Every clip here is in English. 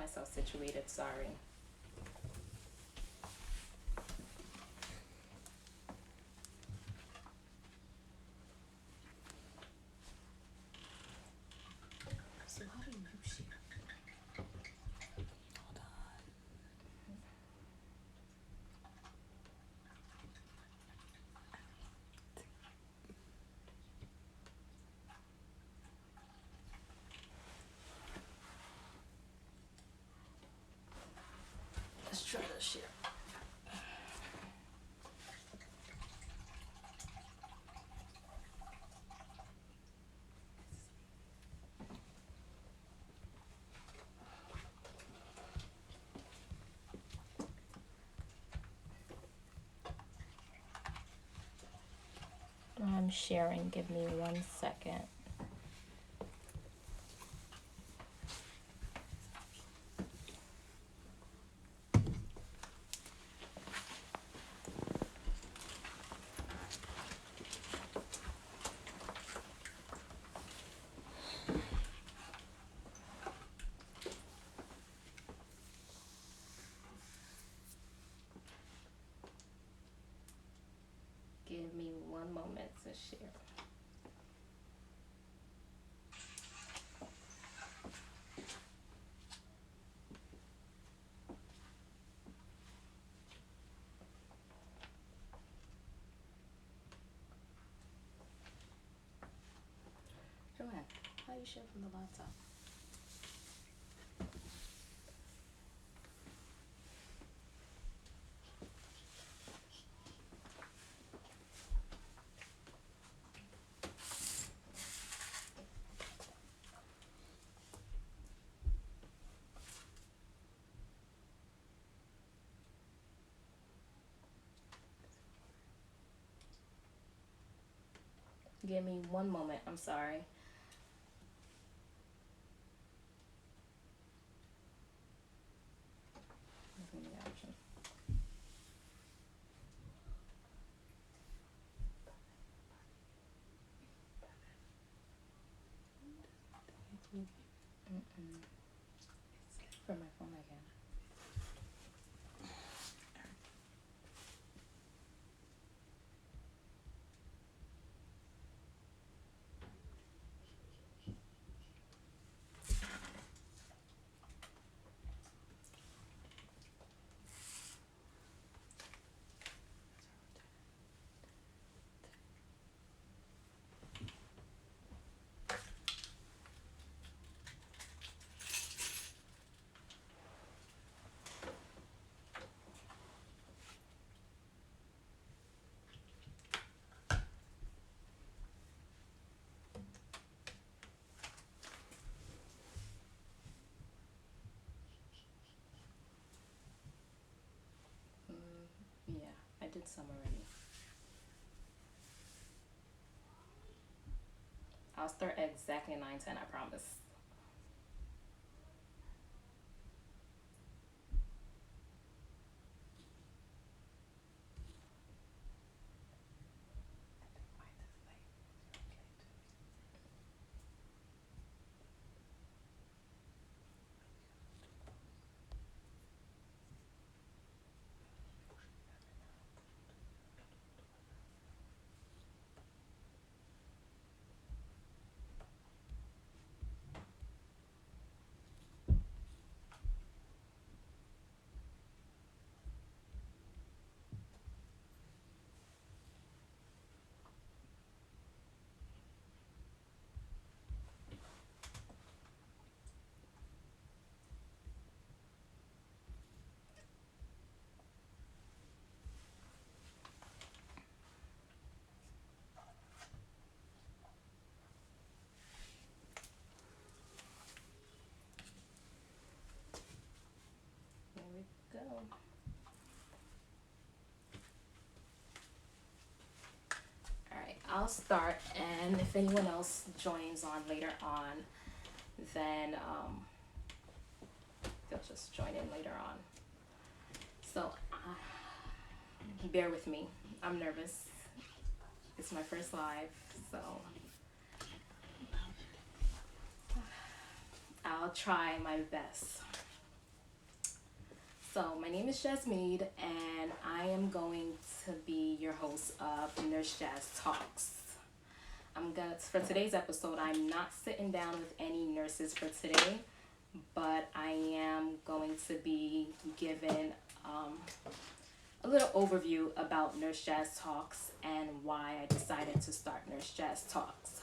myself situated. Sorry. So how do you share? Hold on. Let's try to share. I'm sharing. Give me 1 second. Give me 1 moment to share. Joanne, how you share from the laptop? Give me 1 moment. I'm sorry. Give me the option. Mm-mm. From my phone again. Yeah, I did some already. I'll start at exactly 9:10. I promise. Here we go. Alright, I'll start, and if anyone else joins on later on, then they'll just join in later on. So, bear with me. I'm nervous. It's my first live, so I'll try my best. So, my name is Jasmeed, and I am going to be your host of Nurse Jazz Talks. For today's episode, I'm not sitting down with any nurses for today, but I am going to be given a little overview about Nurse Jazz Talks and why I decided to start Nurse Jazz Talks.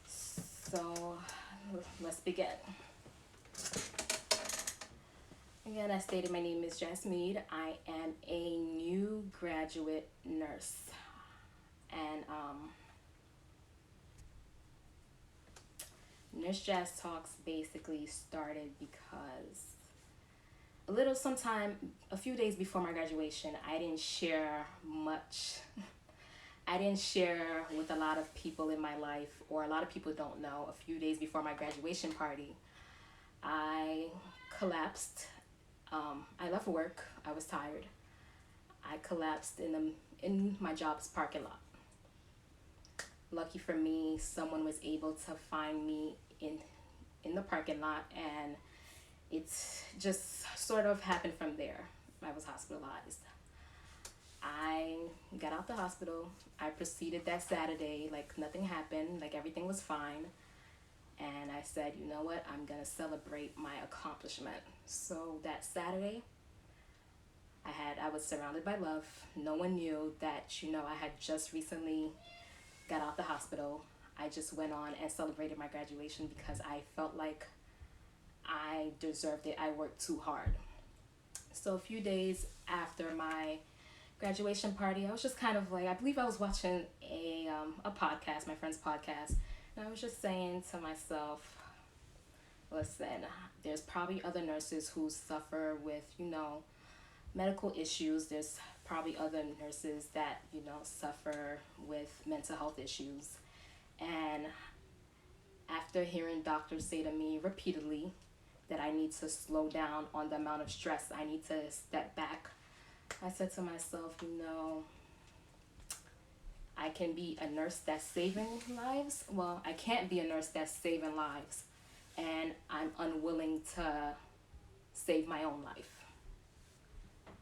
So, let's begin. Again, I stated my name is Jasmeed. I am a new graduate nurse. And Nurse Jazz Talks basically started because a few days before my graduation, I didn't share much. I didn't share with a lot of people in my life, or a lot of people don't know. A few days before my graduation party, I collapsed. I left work. I was tired. I collapsed in my job's parking lot. Lucky for me, someone was able to find me in the parking lot, and it's just sort of happened from there. I was hospitalized. I got out the hospital. I proceeded that Saturday like nothing happened, like everything was fine. And I said, you know what, I'm going to celebrate my accomplishment. So that Saturday, I was surrounded by love. No one knew that, I had just recently got out the hospital. I just went on and celebrated my graduation because I felt like I deserved it. I worked too hard. So a few days after my graduation party, I was just kind of like, I believe I was watching a podcast, my friend's podcast, and I was just saying to myself, listen, there's probably other nurses who suffer with, medical issues. There's probably other nurses that, suffer with mental health issues. And after hearing doctors say to me repeatedly that I need to slow down on the amount of stress, I need to step back, I said to myself, I can be a nurse that's saving lives. Well, I can't be a nurse that's saving lives, and I'm unwilling to save my own life.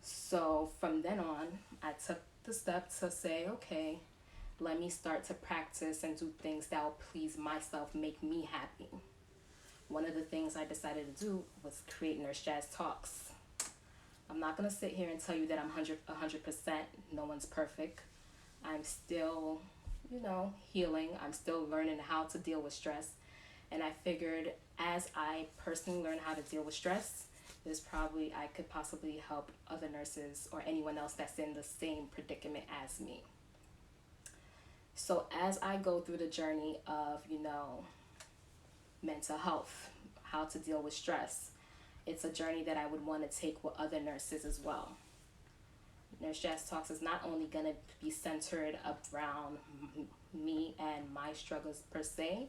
So from then on, I took the step to say, okay, let me start to practice and do things that will please myself, make me happy. One of the things I decided to do was create Nurse Jazz Talks. I'm not going to sit here and tell you that I'm 100%. No one's perfect. I'm still, healing. I'm still learning how to deal with stress. And I figured as I personally learn how to deal with stress, I could possibly help other nurses or anyone else that's in the same predicament as me. So as I go through the journey of, mental health, how to deal with stress, it's a journey that I would want to take with other nurses as well. Nurse Jazz Talks is not only going to be centered around me and my struggles per se,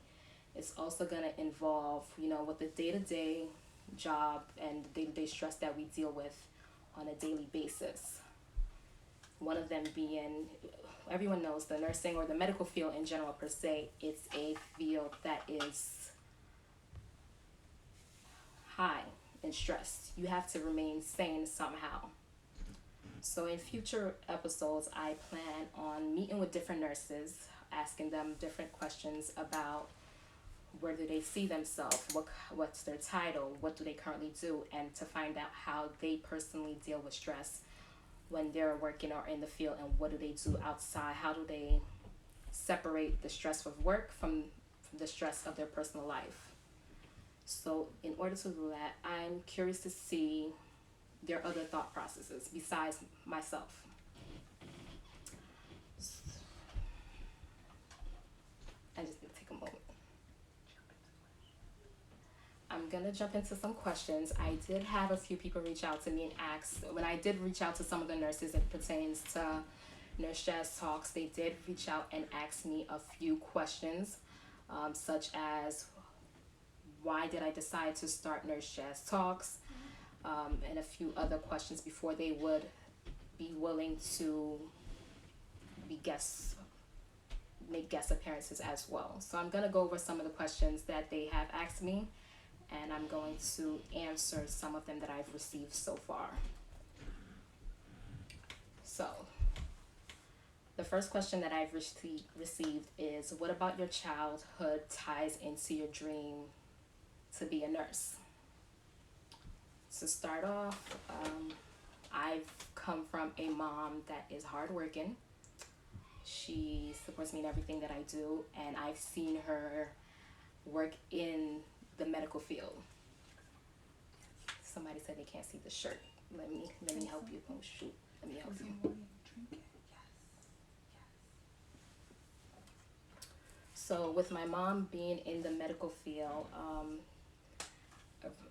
it's also going to involve, with the day-to-day job and the day-to-day stress that we deal with on a daily basis. One of them being, everyone knows the nursing or the medical field in general per se, it's a field that is high in stress. You have to remain sane somehow. So in future episodes, I plan on meeting with different nurses, asking them different questions about where do they see themselves, what's their title, what do they currently do, and to find out how they personally deal with stress when they're working or in the field, and what do they do outside, how do they separate the stress of work from the stress of their personal life. So in order to do that, I'm curious to see their other thought processes besides myself. I just need to take a moment. I'm going to jump into some questions. I did have a few people reach out to me and ask, when I did reach out to some of the nurses, it pertains to Nurse Jazz Talks, they did reach out and ask me a few questions, such as, why did I decide to start Nurse Jazz Talks? And a few other questions before they would be willing to make guest appearances as well. So I'm going to go over some of the questions that they have asked me, and I'm going to answer some of them that I've received so far. So, the first question that I've received is, what about your childhood ties into your dream to be a nurse? To start off, I've come from a mom that is hardworking. She supports me in everything that I do, and I've seen her work in the medical field. Somebody said they can't see the shirt. Let me help you. Oh shoot, let me help you. So with my mom being in the medical field,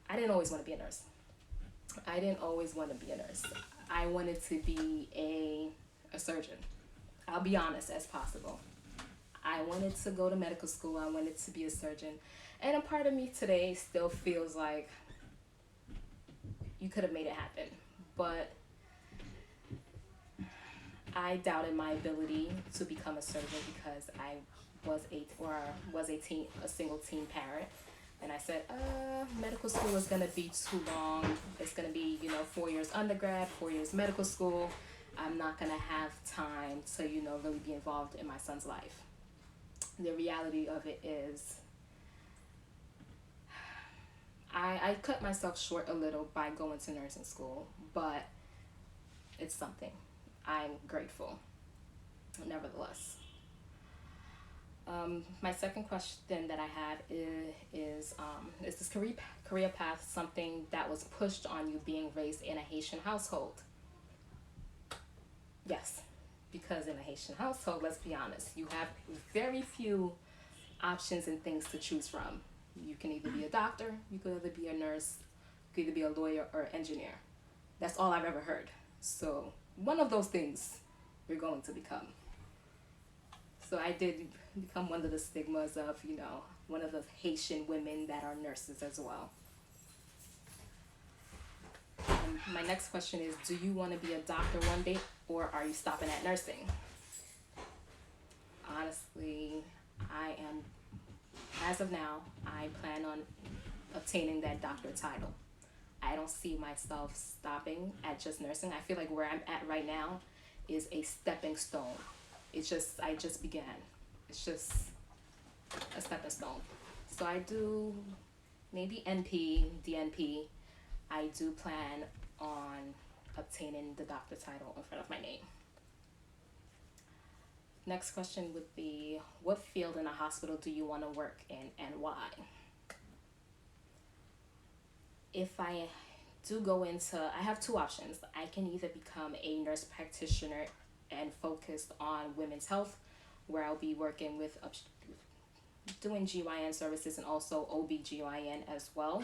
I didn't always want to be a nurse. I didn't always want to be a nurse. I wanted to be a surgeon. I'll be honest as possible. I wanted to go to medical school. I wanted to be a surgeon. And a part of me today still feels like you could have made it happen. But I doubted my ability to become a surgeon because I was a single teen parent. And I said, medical school is going to be too long. It's going to be, 4 years undergrad, 4 years medical school. I'm not going to have time to, really be involved in my son's life. The reality of it is I cut myself short a little by going to nursing school, but it's something. I'm grateful, nevertheless. My second question that I have is this career path something that was pushed on you being raised in a Haitian household? Yes, because in a Haitian household, let's be honest, you have very few options and things to choose from. You can either be a doctor, you could either be a nurse, you could either be a lawyer or engineer. That's all I've ever heard. So one of those things you're going to become. So I did become one of the stigmas of, one of the Haitian women that are nurses as well. My next question is, do you want to be a doctor one day, or are you stopping at nursing? Honestly, as of now, I plan on obtaining that doctor title. I don't see myself stopping at just nursing. I feel like where I'm at right now is a stepping stone. I just began. It's just a stepping stone. So I do maybe NP, DNP. I do plan on obtaining the doctor title in front of my name. Next question would be, what field in a hospital do you want to work in and why? If I do go into, I have two options. I can either become a nurse practitioner and focused on women's health, where I'll be working with doing GYN services and also OB/GYN as well,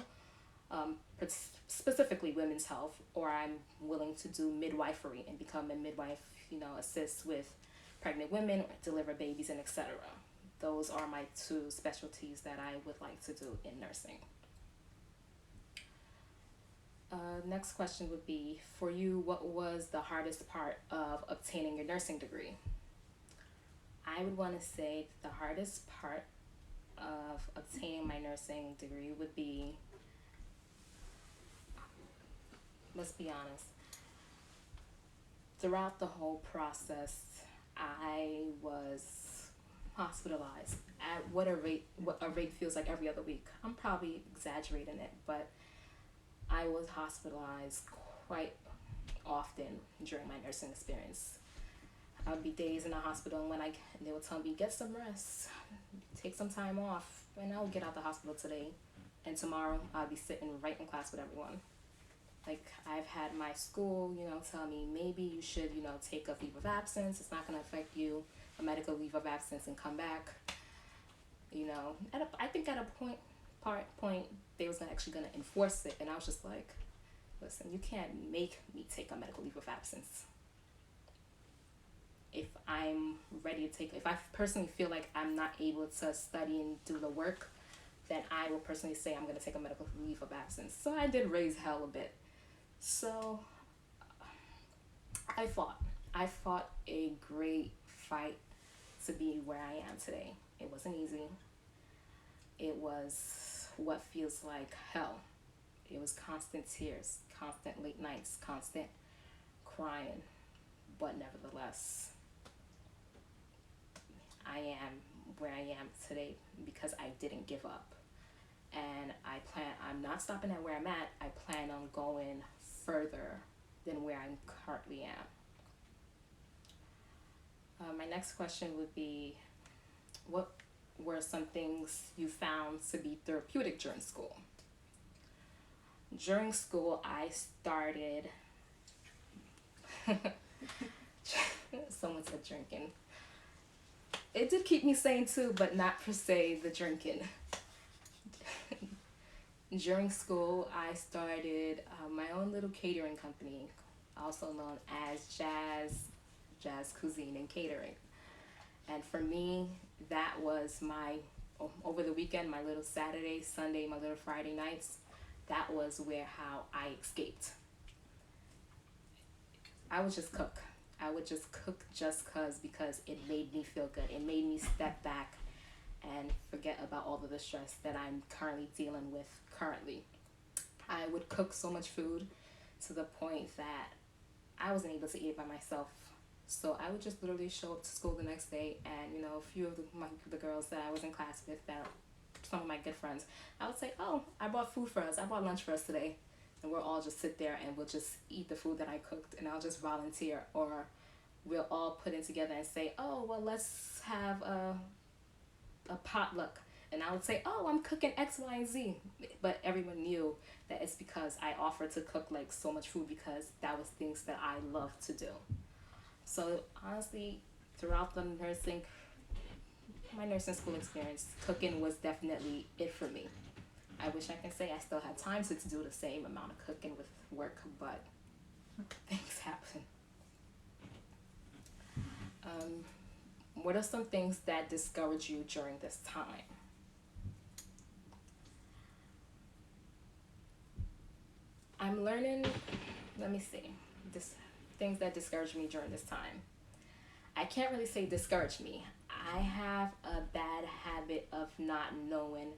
specifically women's health, or I'm willing to do midwifery and become a midwife, assist with pregnant women, or deliver babies, and etc. Those are my two specialties that I would like to do in nursing. Next question would be, for you, what was the hardest part of obtaining your nursing degree? I would want to say the hardest part of obtaining my nursing degree would be, let's be honest, throughout the whole process, I was hospitalized at what a rate feels like every other week. I'm probably exaggerating it, but I was hospitalized quite often during my nursing experience. I would be days in the hospital, and they would tell me, get some rest, take some time off, and I would get out the hospital today, and tomorrow I'll be sitting right in class with everyone. Like, I've had my school, tell me, maybe you should, take a leave of absence. It's not going to affect you, a medical leave of absence, and come back. I think at a point, they was actually going to enforce it, and I was just like, listen, you can't make me take a medical leave of absence. If I'm ready to if I personally feel like I'm not able to study and do the work, then I will personally say I'm going to take a medical leave of absence. So I did raise hell a bit. So I fought a great fight to be where I am today. It wasn't easy. It was what feels like hell. It was constant tears, constant late nights, constant crying. But nevertheless, I am where I am today because I didn't give up. And I'm not stopping at where I'm at. I plan on going further than where I currently am. My next question would be, what were some things you found to be therapeutic during school? During school, I started, someone said drinking. It did keep me sane too, but not per se the drinking. During school, I started my own little catering company, also known as Jazz Cuisine and Catering. And for me, that was my, over the weekend, my little Saturday, Sunday, my little Friday nights, that was how I escaped. I would just cook. I would just cook just because it made me feel good. It made me step back and forget about all of the stress that I'm currently dealing with currently. I would cook so much food to the point that I wasn't able to eat by myself. So I would just literally show up to school the next day, and a few of the girls that I was in class with, that some of my good friends, I would say, oh, I brought food for us. I brought lunch for us today. And we'll all just sit there and we'll just eat the food that I cooked, and I'll just volunteer. Or we'll all put in together and say, oh, well, let's have a potluck. And I would say, oh, I'm cooking X, Y, and Z. But everyone knew that it's because I offered to cook like so much food, because that was things that I love to do. So honestly, throughout my nursing school experience, cooking was definitely it for me. I wish I can say I still had time to do the same amount of cooking with work, but things happen. What are some things that discourage you during this time? I'm learning, let me see, things that discourage me during this time. I can't really say discourage me. I have a bad habit of not knowing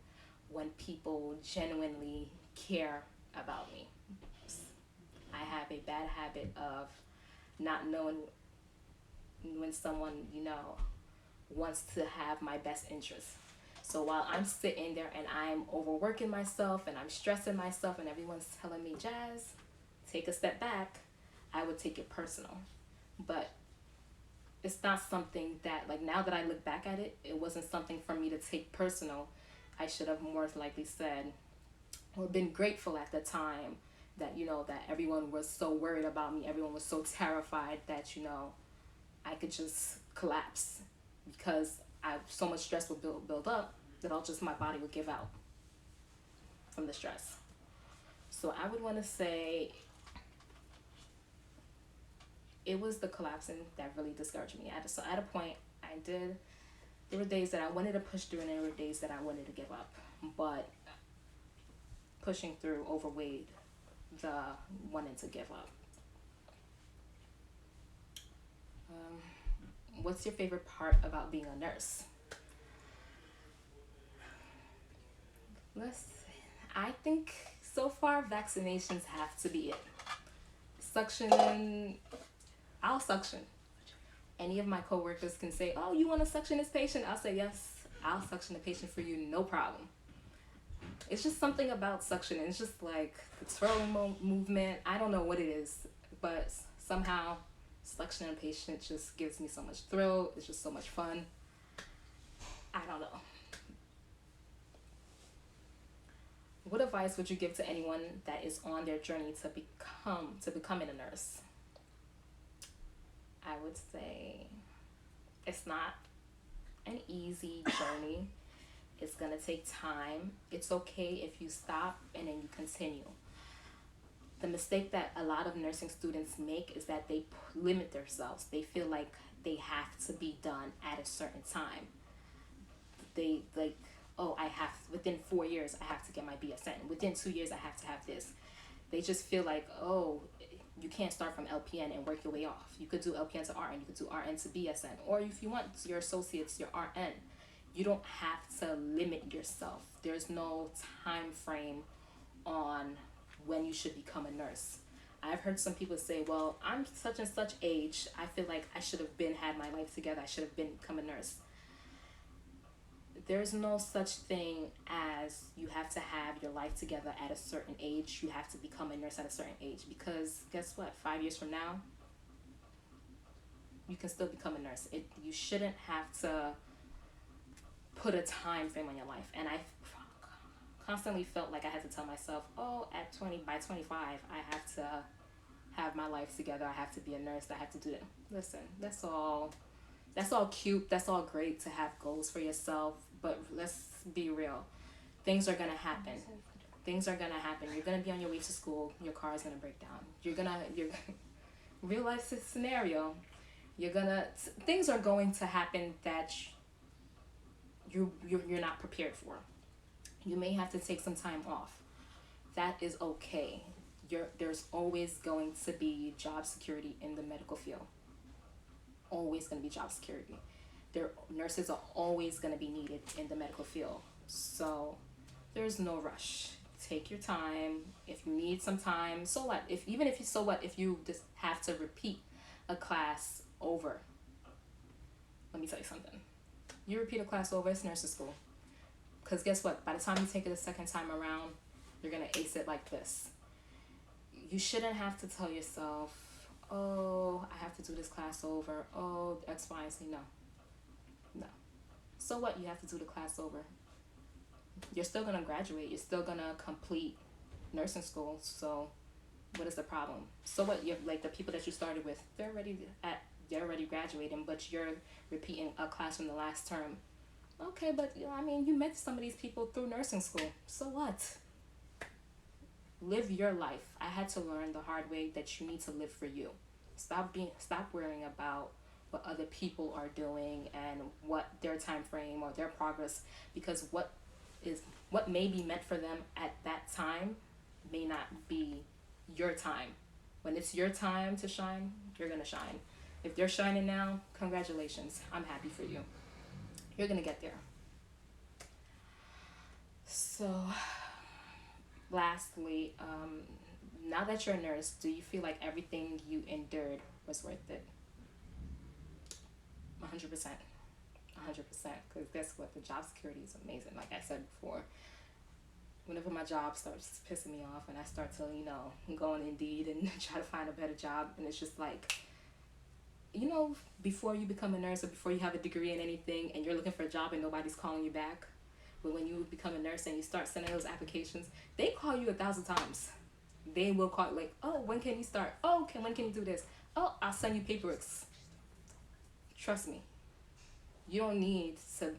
when people genuinely care about me. I have a bad habit of not knowing when someone, wants to have my best interest. So while I'm sitting there and I'm overworking myself and I'm stressing myself and everyone's telling me, Jazz, take a step back, I would take it personal. But it's not something that, like, now that I look back at it, it wasn't something for me to take personal. I should have more likely said, or been grateful at the time that, that everyone was so worried about me. Everyone was so terrified that, I could just collapse, because so much stress would build up that my body would give out from the stress. So I would want to say it was the collapsing that really discouraged me. So at a point, there were days that I wanted to push through and there were days that I wanted to give up. But pushing through overweighed the wanting to give up. What's your favorite part about being a nurse? I think so far vaccinations have to be it. Suction, I'll suction. Any of my coworkers can say, oh, you want to suction this patient? I'll say, yes, I'll suction the patient for you, no problem. It's just something about suction. It's just like the twirling movement. I don't know what it is, but somehow suctioning a patient just gives me so much thrill. It's just so much fun. I don't know. What advice would you give to anyone that is on their journey to becoming a nurse? I would say it's not an easy journey. It's gonna take time. It's okay if you stop and then you continue. The mistake that a lot of nursing students make is that they limit themselves. They feel like they have to be done at a certain time. They like, oh, within 4 years, I have to get my BSN. Within 2 years, I have to have this. They just feel like, oh, you can't start from LPN and work your way off. You could do LPN to RN. You could do RN to BSN. Or if you want your associates, your RN, You don't have to limit yourself. There's no time frame on when you should become a nurse. I've heard some people say, well, I'm such and such age. I feel like I should have been had my life together. I should have been become a nurse. There's no such thing as you have to have your life together at a certain age. You have to become a nurse at a certain age, because guess what? 5 years from now, you can still become a nurse. You shouldn't have to put a time frame on your life. And I constantly felt like I had to tell myself, oh, by 25, I have to have my life together. I have to be a nurse. I have to do it. Listen, that's all cute. That's all great to have goals for yourself. But let's be real. Things are going to happen. Things are going to happen. You're going to be on your way to school. Your car is going to break down. You're real life scenario. Things are going to happen that you're not prepared for. You may have to take some time off. That is okay. There's always going to be job security in the medical field. Always going to be job security. Nurses are always going to be needed in the medical field. So there's no rush. Take your time. If you need some time, so what? If you just have to repeat a class over. Let me tell you something. You repeat a class over, it's nursing school. Because guess what? By the time you take it a second time around, you're going to ace it like this. You shouldn't have to tell yourself, oh, I have to do this class over. Oh, X, Y, and Z. No. So what? You have to do the class over. You're still going to graduate. You're still going to complete nursing school. So what is the problem? So what? You're like the people that you started with, they're already graduating, but you're repeating a class from the last term. Okay, but you met some of these people through nursing school. So what? Live your life. I had to learn the hard way that you need to live for you. Stop worrying about what other people are doing and what their time frame or their progress, because what may be meant for them at that time may not be your time. When it's your time to shine, you're gonna shine. If they're shining now, congratulations. I'm happy for you. You're gonna get there. So lastly, now that you're a nurse, do you feel like everything you endured was worth it? 100%. 100%. Because guess what? The job security is amazing. Like I said before, whenever my job starts pissing me off and I start to, go on Indeed and try to find a better job, and it's just like, before you become a nurse or before you have a degree in anything and you're looking for a job and nobody's calling you back, but when you become a nurse and you start sending those applications, they call you 1,000 times. They will call like, oh, when can you start? Oh, okay, when can you do this? Oh, I'll send you paperwork. Trust me. You don't need to,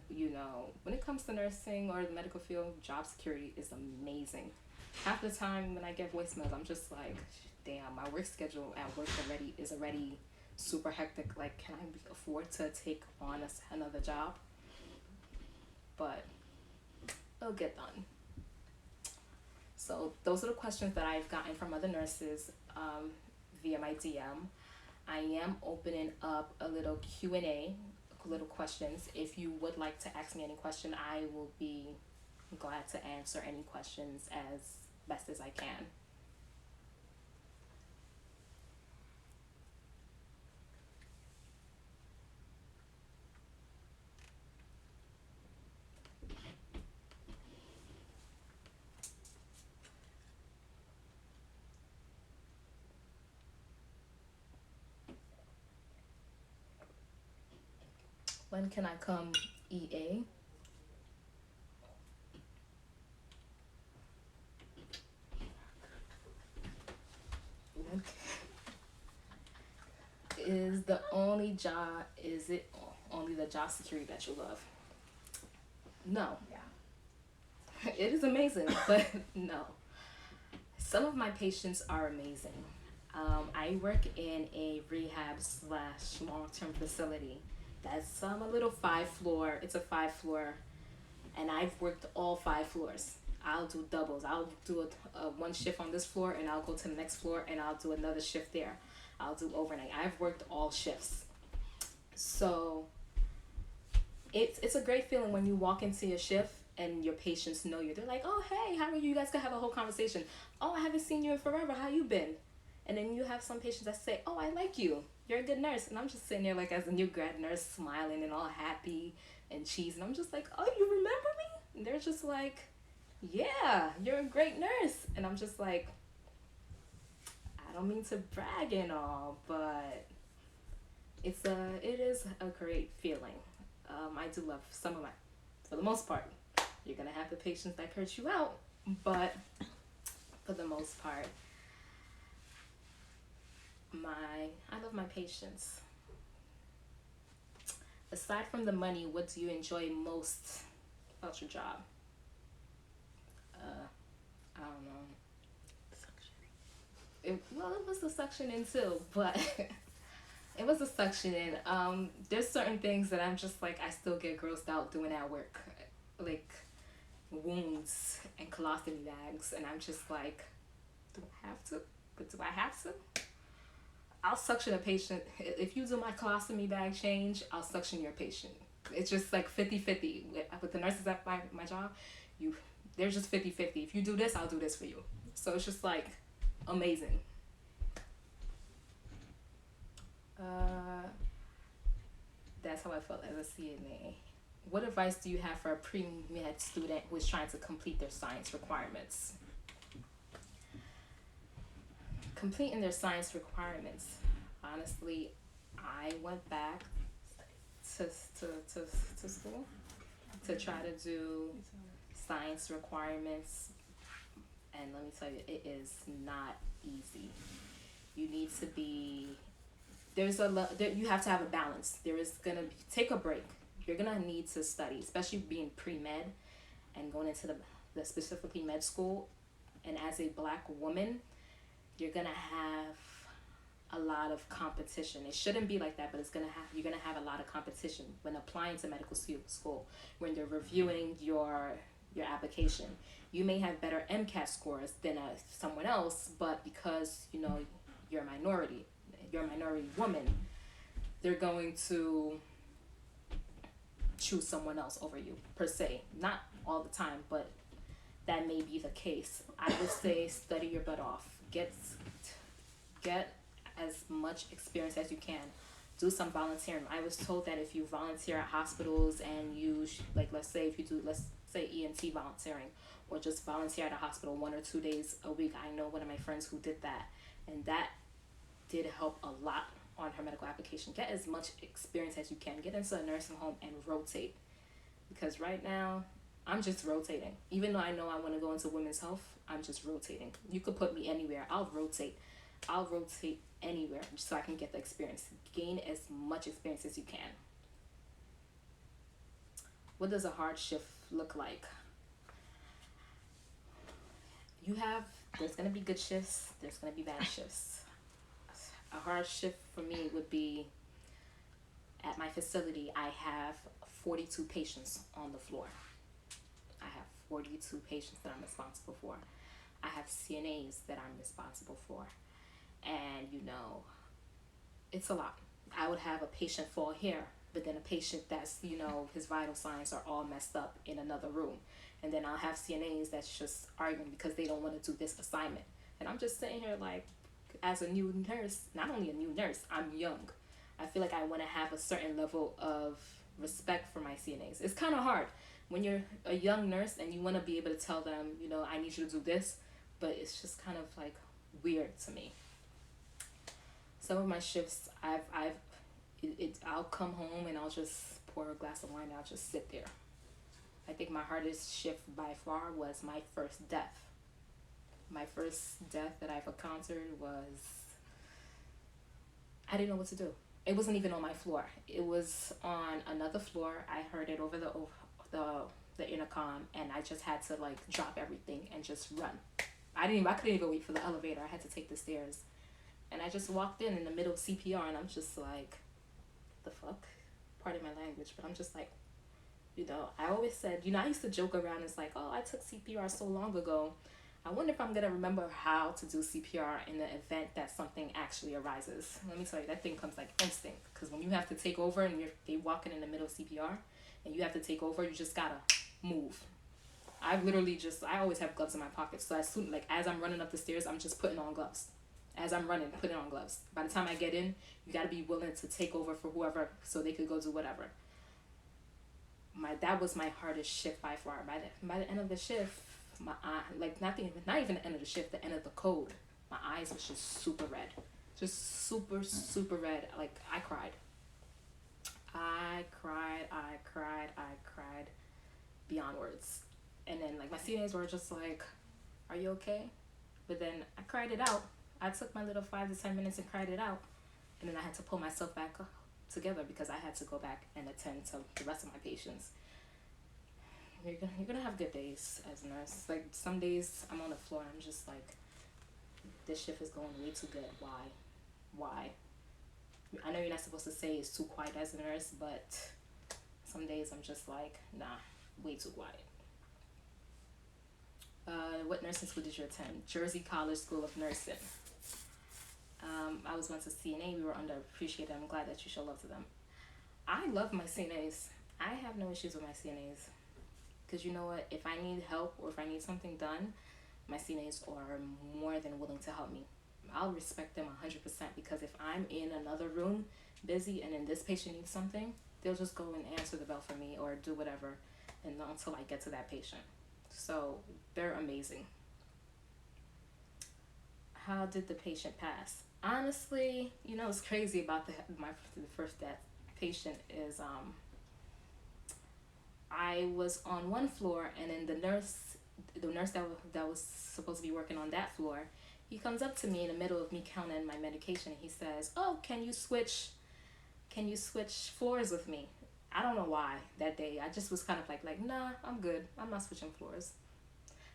when it comes to nursing or the medical field, job security is amazing. Half the time when I get voicemails, I'm just like, damn, my work schedule at work is already super hectic. Like, can I afford to take on another job? But it'll get done. So those are the questions that I've gotten from other nurses via my DM. I am opening up a little Q&A, little questions. If you would like to ask me any question, I will be glad to answer any questions as best as I can. When can I come, EA? Is it only the job security that you love? No. Yeah. It is amazing, but no. Some of my patients are amazing. I work in a rehab / long-term facility. That's a little 5-floor. It's a 5-floor, and I've worked all 5 floors. I'll do doubles. I'll do a one shift on this floor, and I'll go to the next floor, and I'll do another shift there. I'll do overnight. I've worked all shifts. So it's a great feeling when you walk into your shift and your patients know you. They're like, oh hey, how are you? You guys can have a whole conversation. Oh, I haven't seen you in forever. How you been? And then you have some patients that say, oh, I like you. You're a good nurse. And I'm just sitting there like as a new grad nurse smiling and all happy and cheese. And I'm just like, oh, you remember me? And they're just like, yeah, you're a great nurse. And I'm just like, I don't mean to brag and all, but it is a great feeling. I do love some of my, for the most part, you're gonna have the patients that curse you out, but for the most part, I love my patients. Aside from the money, what do you enjoy most about your job? I don't know. It was the suctioning too, but it was a suctioning. There's certain things that I'm just like I still get grossed out doing at work, like wounds and colostomy bags, and I'm just like, do I have to? But do I have to? I'll suction a patient. If you do my colostomy bag change, I'll suction your patient. It's just like 50-50. With the nurses at my job, they're just 50-50. If you do this, I'll do this for you. So it's just like amazing. That's how I felt as a CNA. What advice do you have for a pre-med student who is trying to complete their science requirements? Completing their science requirements. Honestly, I went back to school to try to do science requirements, and let me tell you, it is not easy. You need to be you have to have a balance. There is gonna be, take a break. You're gonna need to study, especially being pre-med and going into the specifically med school. And as a Black woman, you're gonna have a lot of competition. It shouldn't be like that, but you're gonna have a lot of competition when applying to medical school. When they're reviewing your application, you may have better MCAT scores than someone else, but because you're a minority woman, they're going to choose someone else over you per se. Not all the time, but that may be the case. I would say study your butt off. Get as much experience as you can. Do some volunteering. I was told that if you volunteer at hospitals and you let's say EMT volunteering, or just volunteer at a hospital 1 or 2 days a week. I know one of my friends who did that, and that did help a lot on her medical application. Get as much experience as you can. Get into a nursing home and rotate, because right now I'm just rotating. Even though I know I want to go into women's health, I'm just rotating. You could put me anywhere. I'll rotate anywhere so I can get the experience. Gain as much experience as you can. What does a hard shift look like? There's going to be good shifts. There's going to be bad shifts. A hard shift for me would be, at my facility, I have 42 patients on the floor. I have 42 patients that I'm responsible for. I have CNAs that I'm responsible for. And, it's a lot. I would have a patient fall here, but then a patient that's, his vital signs are all messed up in another room. And then I'll have CNAs that's just arguing because they don't want to do this assignment. And I'm just sitting here like, as a new nurse, not only a new nurse, I'm young. I feel like I want to have a certain level of respect for my CNAs. It's kind of hard when you're a young nurse and you want to be able to tell them, I need you to do this, but it's just kind of like weird to me. Some of my shifts, I'll come home and I'll just pour a glass of wine and I'll just sit there. I think my hardest shift by far was my first death. My first death that I've encountered was, I didn't know what to do. It wasn't even on my floor. It was on another floor. I heard it over the intercom, and I just had to drop everything and just run. I couldn't even wait for the elevator. I had to take the stairs. And I just walked in the middle of CPR, and I'm just like, the fuck? Pardon my language, but I'm just like, I always said, I used to joke around. It's like, oh, I took CPR so long ago. I wonder if I'm going to remember how to do CPR in the event that something actually arises. Let me tell you, that thing comes like instinct. Because when you have to take over and they walking in the middle of CPR, and you have to take over, you just gotta move. I always have gloves in my pocket. So as I'm running up the stairs, I'm just putting on gloves. As I'm running, putting on gloves. By the time I get in, you gotta be willing to take over for whoever so they could go do whatever. That was my hardest shift by far. By the end of the shift, my eye, like not even the end of the shift, the end of the code, my eyes was just super red. Just super red. Like I cried. I cried beyond words. And then like my CNAs were just like, "Are you okay?" But then I cried it out. I took my little 5 to 10 minutes and cried it out. And then I had to pull myself back together because I had to go back and attend to the rest of my patients. You're gonna have good days as a nurse. Like some days I'm on the floor and I'm just like, this shift is going way too good. Why? I know you're not supposed to say it's too quiet as a nurse, but some days I'm just like, nah, way too quiet. What nursing school did you attend? Jersey College School of Nursing. I was once a CNA. We were underappreciated. I'm glad that you show love to them. I love my CNAs. I have no issues with my CNAs. Because you know what? If I need help or if I need something done, my CNAs are more than willing to help me. I'll respect them 100% because if I'm in another room busy and then this patient needs something, they'll just go and answer the bell for me or do whatever and until I get to that patient. So they're amazing. How did the patient pass? Honestly, what's crazy about the first death patient is I was on one floor and then the nurse that was supposed to be working on that floor, he comes up to me in the middle of me counting my medication and he says, "Oh, can you switch floors with me?" I don't know why that day. I just was kind of like, nah, I'm good. I'm not switching floors.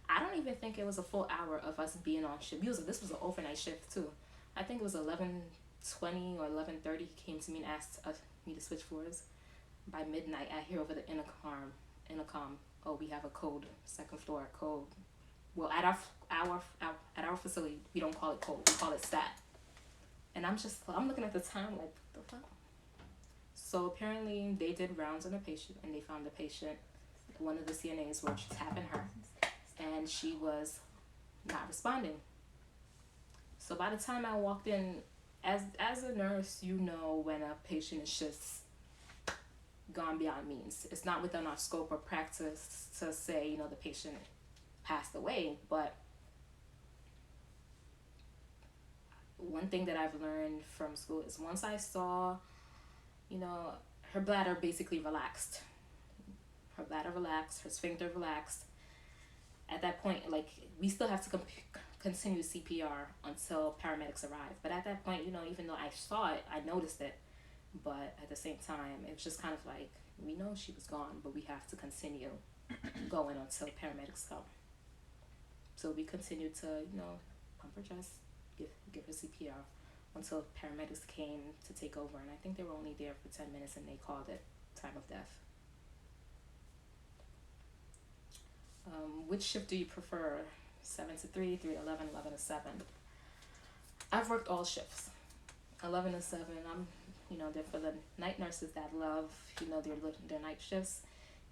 I don't even think it was a full hour of us being on shift. This was an overnight shift too. I think it was 11:20 or 11:30. He came to me and asked me to switch floors. By midnight, I hear over the intercom, "Oh, we have a code, second floor code." Well, at our facility, we don't call it code. We call it stat. And I'm looking at the time like, what the fuck? So apparently they did rounds on a patient and they found the patient. One of the CNAs were tapping her and she was not responding. So by the time I walked in, as a nurse, when a patient is just gone beyond means. It's not within our scope or practice to say, the patient passed away, but one thing that I've learned from school is once I saw, her bladder basically relaxed. Her bladder relaxed, her sphincter relaxed. At that point, like, we still have to continue CPR until paramedics arrive. But at that point, even though I saw it, I noticed it. But at the same time, it was just kind of like, we know she was gone, but we have to continue going until paramedics come. So we continued to, pump her chest, give her CPR until paramedics came to take over. And I think they were only there for 10 minutes and they called it time of death. Which shift do you prefer? 7 to 3, 3 to 11, 11 to 7. I've worked all shifts. 11 to 7, I'm, they're for the night nurses that love, their night shifts.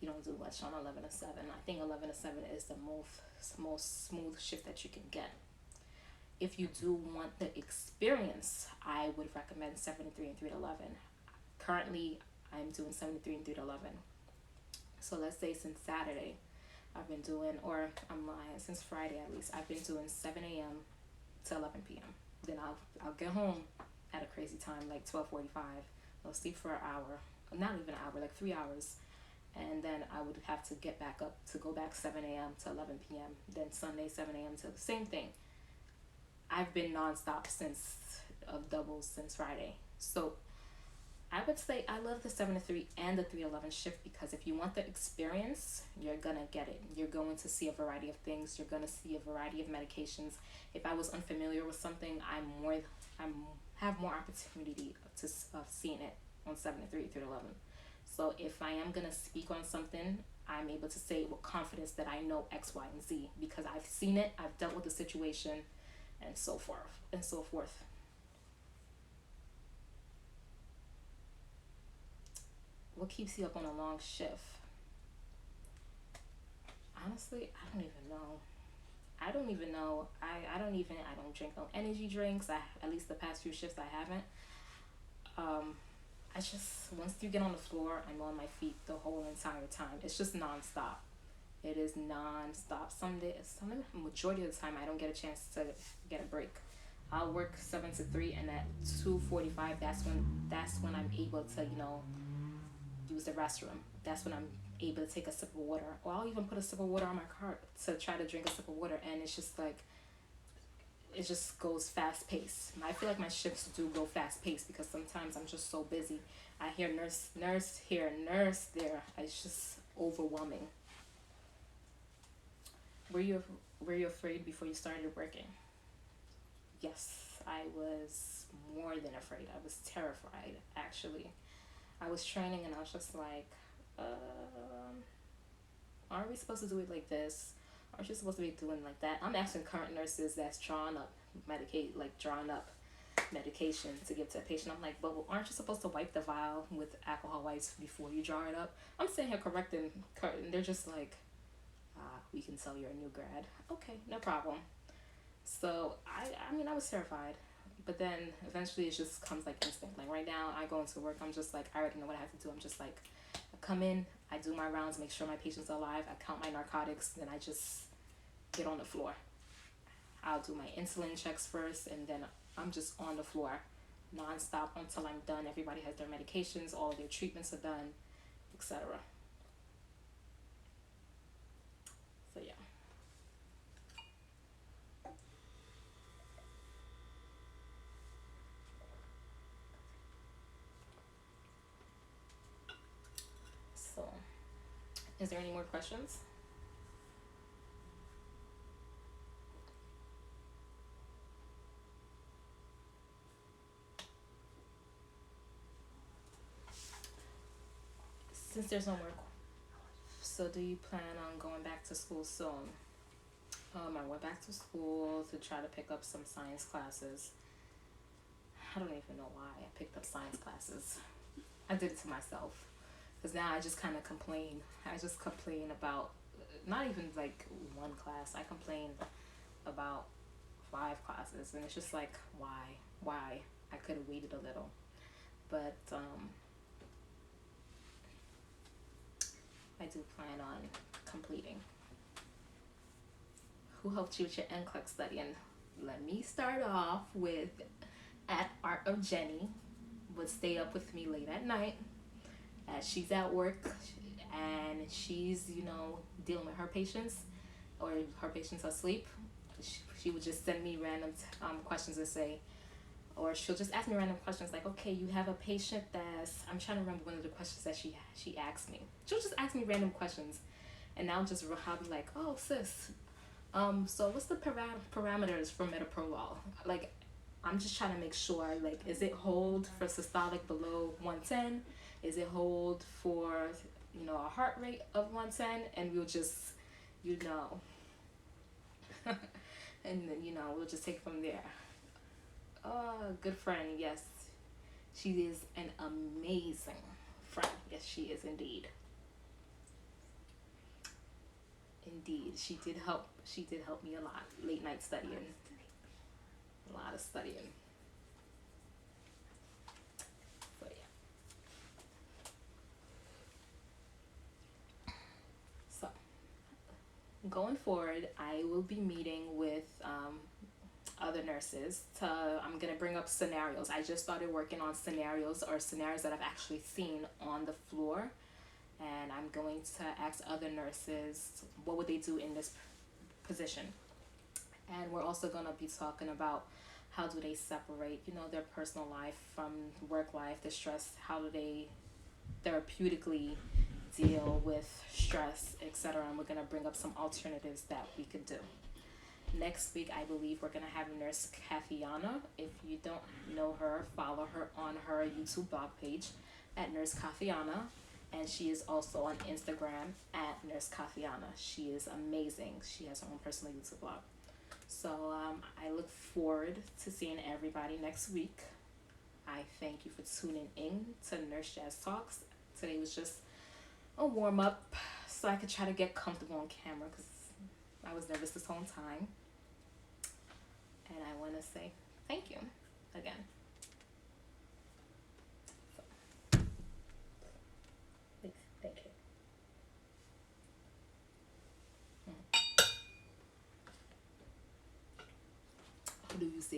You don't do much on 11 to 7. I think 11 to 7 is the most smooth shift that you can get. If you do want the experience, I would recommend 7 to 3 and 3 to 11. Currently, I'm doing 7 to 3 and 3 to 11. So let's say since Saturday, I've been doing, or I'm lying, since Friday at least, I've been doing 7 a.m. to 11 p.m. Then I'll get home at a crazy time, like 12:45. I'll sleep for an hour, not even an hour, like 3 hours. And then I would have to get back up to go back 7 a.m. to 11 p.m. Then Sunday, 7 a.m. to the same thing. I've been nonstop of doubles since Friday. So I would say I love the 7 to 3 and the 3 to 11 shift because if you want the experience, you're going to get it. You're going to see a variety of things. You're going to see a variety of medications. If I was unfamiliar with something, I have more opportunity of seeing it on 7 to 3, 3 to 11. So if I am going to speak on something, I'm able to say with confidence that I know X, Y, and Z because I've seen it, I've dealt with the situation, and so forth, and so forth. What keeps you up on a long shift? Honestly, I don't even know. I don't even know. I don't drink no energy drinks. At least the past few shifts I haven't. Um, I just, once you get on the floor, I'm on my feet the whole entire time. It's just nonstop. It is nonstop. Some majority of the time, I don't get a chance to get a break. I'll work 7 to 3, and at 2:45, that's when I'm able to use the restroom. That's when I'm able to take a sip of water, or I'll even put a sip of water on my cart to try to drink a sip of water, and it's just like it just goes fast paced. I feel like my shifts do go fast paced because sometimes I'm just so busy. I hear nurse here, nurse there. It's just overwhelming. Were you were you afraid before you started working? Yes, I was more than afraid. I was terrified actually. I was training and I was just like, aren't we supposed to do it like this? Aren't you supposed to be doing like that? I'm asking current nurses that's drawing up medication to give to a patient. I'm like, but aren't you supposed to wipe the vial with alcohol wipes before you draw it up? I'm sitting here correcting, and they're just like, we can tell you're a new grad. Okay, no problem. So I mean, I was terrified, but then eventually it just comes like instinct. Like right now, I go into work, I'm just like, I already know what I have to do. I'm just like, I come in, I do my rounds, make sure my patients are alive, I count my narcotics, then I just get on the floor. I'll do my insulin checks first, and then I'm just on the floor nonstop until I'm done. Everybody has their medications, all of their treatments are done, etc. So yeah. So, is there any more questions? Since there's no more, so do you plan on going back to school soon? I went back to school to try to pick up some science classes. I don't even know why I picked up science classes. I did it to myself. Because now I just kind of complain. I just complain about not even like one class. I complain about 5 classes. And it's just like, why? Why? I could have waited a little. But I do plan on completing. Who helped you with your NCLEX study? And let me start off with at Art of Jenny would stay up with me late at night as she's at work and she's dealing with her patients or her patients asleep. She would just send me random questions and say, or she'll just ask me random questions like, okay, you have a patient that's, I'm trying to remember one of the questions that she asked me. She'll just ask me random questions, and I'll be like, oh sis, so what's the parameters for metoprolol? Like, I'm just trying to make sure, like, is it hold for systolic below 110? Is it hold for, a heart rate of 110? And we'll just, and then, we'll just take it from there. Good friend, yes. She is an amazing friend. Yes, she is indeed. Indeed, she did help. She did help me a lot. Late night studying, a lot of studying. So yeah. So going forward, I will be meeting with other nurses. I'm gonna bring up scenarios. I just started working on scenarios that I've actually seen on the floor, and I'm going to ask other nurses what would they do in this position. And we're also going to be talking about how do they separate, their personal life from work life, the stress, how do they therapeutically deal with stress, etc. And we're going to bring up some alternatives that we could do. Next week, I believe we're going to have Nurse Kathiana. If you don't know her, follow her on her YouTube blog page at Nurse Kathiana. And she is also on Instagram at Nurse Kathiana. She is amazing. She has her own personal YouTube blog. So I look forward to seeing everybody next week. I thank you for tuning in to Nurse Jazz Talks. Today was just a warm up so I could try to get comfortable on camera because I was nervous this whole time. And I want to say thank you again. Thank you. Who do you see?